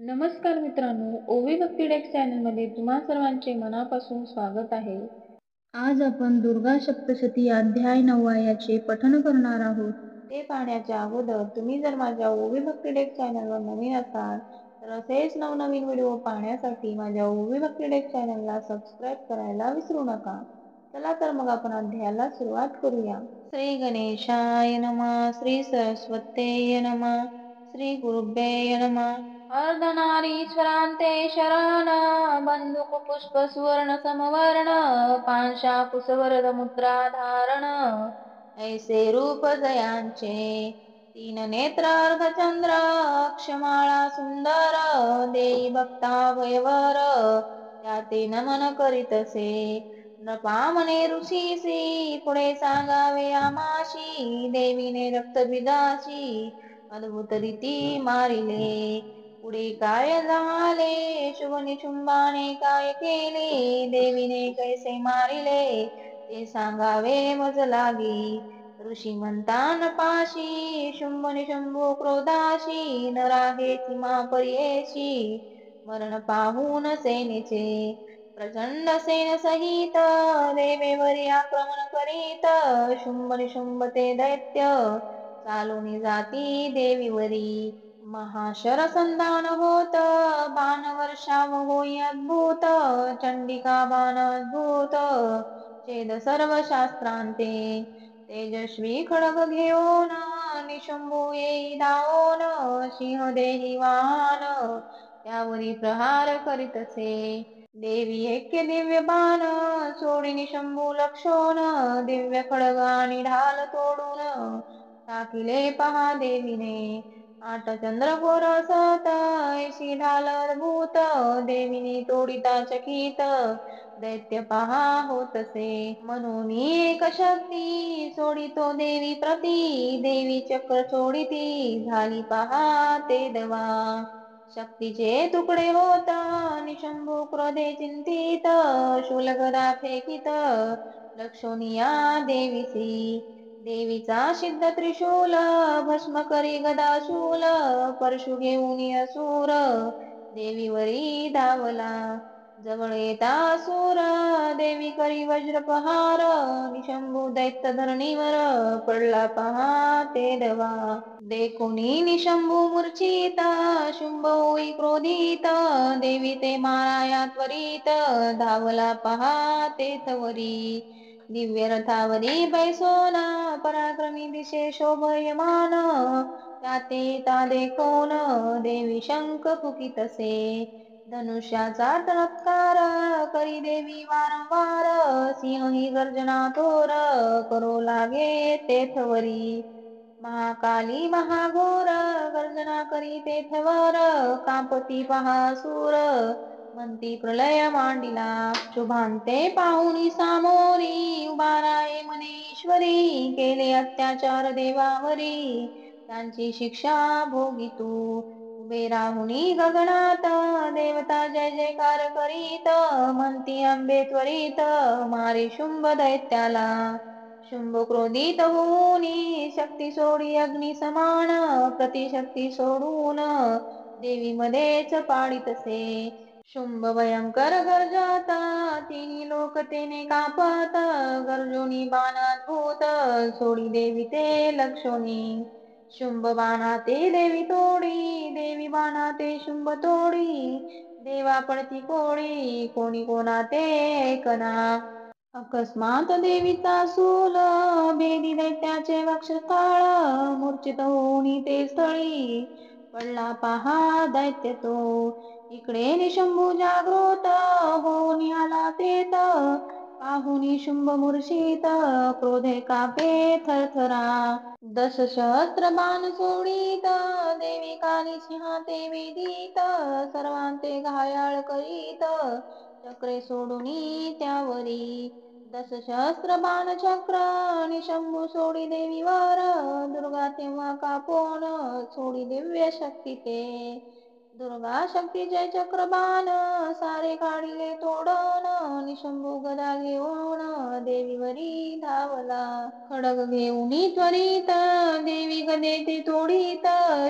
नमस्कार मित्रांनो, ओवी भक्ती डेक चॅनलमध्ये तुम्हा सर्वांचे मनापासून स्वागत आहे. आज आपण दुर्गा सप्तशती अध्याय 9 याचे पठण करणार आहोत. ते पाहण्याच्या अगोदर तुम्ही जर माझ्या ओवी भक्ती डेक चॅनलवर नवीन असाल तर असेच नवनवीन व्हिडिओ पाहण्यासाठी माझ्या ओवी भक्ती डेक चॅनलला सबस्क्राईब करायला विसरू नका. चला तर मग आपण अध्यायाला सुरुवात करूया. श्री गणेशाय नमः, श्री सरस्वत्यै नमः, श्री गुरुभ्ये नमः. अर्धनारीश्वरान्ते शरण बंधुक पुष्प सुवर्ण समवर्ण पांशाकुशवरद मुद्रा धारण ऐसे रूप जयांचे तीन नेत्र अर्धचंद्र अक्षमाळा सुंदर देई भक्ता वयवर त्याते नमन करीतसे नपामने ऋषीसी पुढे सांगावे आमाशी देवीने रक्तबीजाची अद्भुत रीती मारिले पुढे काय झाले शुभ निशुंभाने काय केले देवीने कैसे मारिले ते सांगावे मज लागी ऋषी म्हणतान पाशी शुंभ निशुंभो क्रोधाशी नराहे सीमा पर्येशी मरण पाहून सेनेचे प्रचंड सेन सहित देवेवरी आक्रमण करीत शुंभ निशुंभ ते दैत्य चालून जाती देवीवरी महाशरसंधान होत बाण वर्षाव होई अद्भुत चंडिका बाण अद्भुत छेद सर्व शास्त्रांते तेजस्वी खडग घेऊन निशंभू येई धावून सिंह देही वाहन त्यावरी प्रहार करीतसे देवी ऐक्य दिव्य बाण सोडी निशंभू लक्षोन दिव्य खडग आणि ढाल तोडून टाकिले पहा देवीने आठ चंद्र गोरसत ऐशी ढाल अद्भुत देवीने तोडिता चकित दैत्य पहा होतसे म्हणून एक शक्ती सोडितो देवी प्रती देवी चक्र सोडिती झाली पहा ते दवा शक्तीचे तुकडे होत निशंभू क्रोधे चिंतित शूलगदा फेकित लक्षोनिया देवीसी देवीचा सिद्ध त्रिशूल भस्म करी गदाशूल परशु घेऊन असुर देवीवरी धावला जवळ येता असुर देवी करी वज्रपहार निशंभू दैत्य धरणीवर पडला पहा ते दवा देखुनी निशंभू मूर्छित शुंभ होई क्रोधित देवी ते माराया त्वरित धावला पहा ते थवरी दिव्य रथावरी बैसोन पराक्रमी दिशे शोभयमान त्याते ता देखोन देवी शंख फुकितसे धनुष्याचा चमत्कार करी देवी वारंवार सिंही गर्जना थोर करो लागे तेथवरी महाकाली महाघोर गर्जना करी तेथवर कांपती पहासूर म्हणती प्रलय मांडिला शुभांते पाहुणी सामोरी उभाराये म्हणे ईश्वरी केले अत्याचार देवावरी त्यांची शिक्षा भोगी तू उभे राहुनी गगनात देवता जय जयकार करीत म्हणती अंबे त्वरित मारे शुंभ दैत्याला शुंभ क्रोधित होऊनी शक्ती सोडी अग्नी समान प्रतिशक्ती सोडून देवी मध्येच पाडितसे शुंभ भयंकर गर्जता तिन्ही लोक तेने कापत गर्जोनी बाणाद्भुत सोडी देवी ते लक्षोनी शुंभ बाणा ते देवी तोडी देवी बाणा ते शुंभ तोडी देवा पडती कोडी कोणी कोणा ते ऐकना अकस्मात देवीचा सूल भेदी दैत्याचे वक्षस्थळ मूर्छित होऊनी ते स्थळी पडला पहा दैत्य तो इकडे निशंभू जागृत होऊनी आला तेत पाहुनी शुंभ मूर्छित क्रोधे कापे थरथरा दशसहस्त्र बाण सोडित देवी काली सिंहा ते वेदीत सर्वांते घायाळ करीत चक्रे सोडुनी त्यावरी दशसहस्त्र बाण चक्र निशंभू सोडी देवीवर दुर्गा तेव्हा कापोन सोडी दिव्य शक्ती ते दुर्गा शक्तीचे चक्रबाण सारे काढिले तोडण, निशंभू गदा घेऊन देवीवरी धावला. खडग घेऊनी त्वरित देवी गदे ते तोडीत,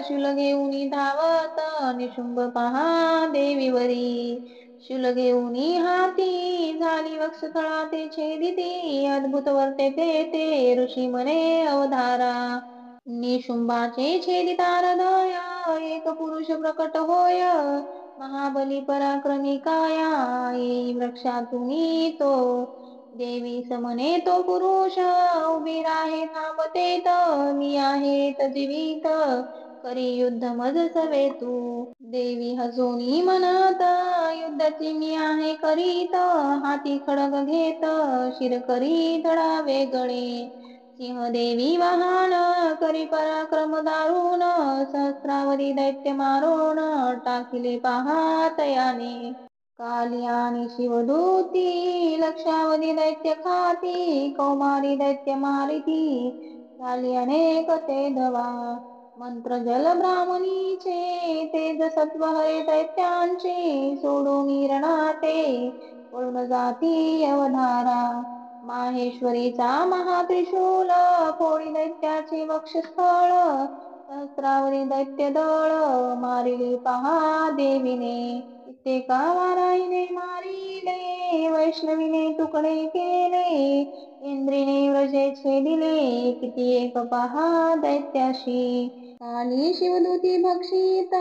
शूल घेऊनी धावत निशुंभ पहा देवीवरी. शूल घेऊनी हाती झाली वक्षस्थळा ते छेदिती, अद्भुत वर्ते ते ऋषी म्हणे अवधारा. निशुंभाचे छेदिता हृदय एक पुरुष प्रकट होय, महाबली पराक्रमी काया येई वृक्षातुनी तो. देवी समने तो पुरुष उभी राहे थांबतेत, मी आहेत जीवित करी युद्ध मज सवे तू. देवी हसोनी म्हणत युद्धाची मी आहे करीत, हाती खडग घेत शिर करी धडा वेगळे. सिंह देवी वाहन करी पराक्रम दारुण, सहस्रावरी दैत्य मारोण टाकिले पहा तयाने. काली आणि शिवदूती लक्षावधी दैत्य खाती, कौमारी दैत्य मारिती झाली अनेक ते धवा. मंत्र जल ब्राह्मणीचे तेज सत्व हरे दैत्यांचे, सोडून रणाते पळून जाती अवधारा. माहेश्वरीचा महात्रिशूल फोडी दैत्याचे वक्षस्थळ, सहस्रावरी दैत्य दळ मारिले पहा देवीने. कित्येका वाराईने मारिले, वैष्णवीने तुकडे केले, इंद्रीने व्रजे छेदिले किती एक पहा दैत्याशी. काली शिवदूती भक्षित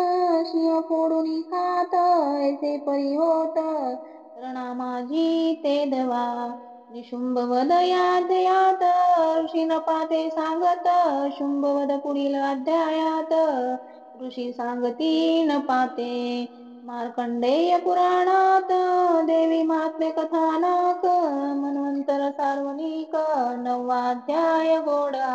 सिंह फोडून खात, ऐसे परी होत रणा माझी ते धवा. निशुंभवध यात यात ऋषी नपाते सांगत, शुंभवध पुढील अध्यायात ऋषी सांगती नपाते. मार्कंडेय पुराणात देवी महात्म्य कथानक, मन्वंतर सार्वनिक 9वा अध्याय घोडा.